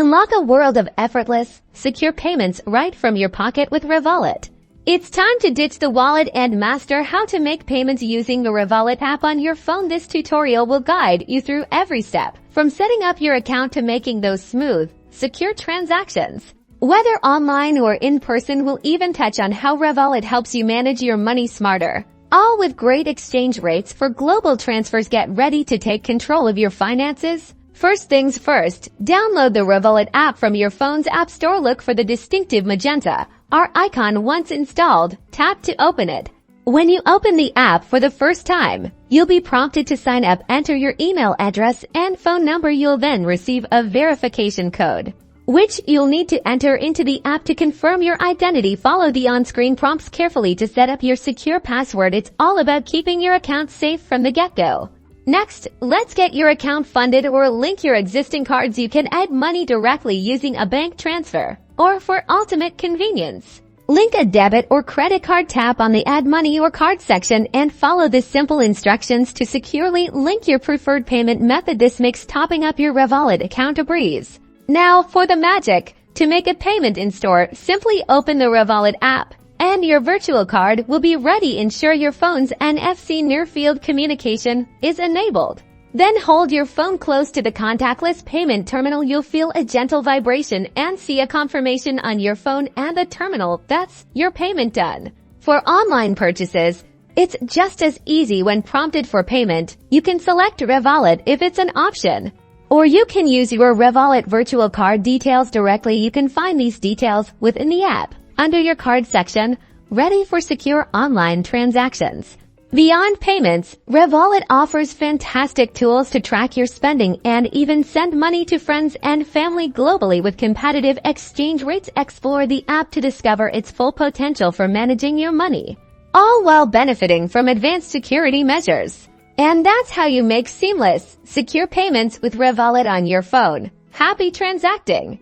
Unlock a world of effortless, secure payments right from your pocket with Revolut. It's time to ditch the wallet and master how to make payments using the Revolut app on your phone. This tutorial will guide you through every step, from setting up your account to making those smooth, secure transactions. Whether online or in person, we'll even touch on how Revolut helps you manage your money smarter. All with great exchange rates for global transfers. Get ready to take control of your finances. First things first, download the Revolut app from your phone's app store. Look for the distinctive magenta R icon. Once installed, tap to open it. When you open the app for the first time, you'll be prompted to sign up. Enter your email address and phone number. You'll then receive a verification code, which you'll need to enter into the app to confirm your identity. Follow the on-screen prompts carefully to set up your secure password. It's all about keeping your account safe from the get-go. Next, let's get your account funded or link your existing cards. You can add money directly using a bank transfer, or for ultimate convenience, link a debit or credit card. Tap on the Add Money or Card section and follow the simple instructions to securely link your preferred payment method. This makes topping up your Revolut account a breeze. Now for the magic. To make a payment in store, simply open the Revolut app, and your virtual card will be ready. Ensure your phone's NFC near-field communication is enabled. Then hold your phone close to the contactless payment terminal. You'll feel a gentle vibration and see a confirmation on your phone and the terminal. That's your payment done. For online purchases, it's just as easy. When prompted for payment, you can select Revolut if it's an option, or you can use your Revolut virtual card details directly. You can find these details within the app under your card section, ready for secure online transactions. Beyond payments, Revolut offers fantastic tools to track your spending and even send money to friends and family globally with competitive exchange rates. Explore the app to discover its full potential for managing your money, all while benefiting from advanced security measures. And that's how you make seamless, secure payments with Revolut on your phone. Happy transacting!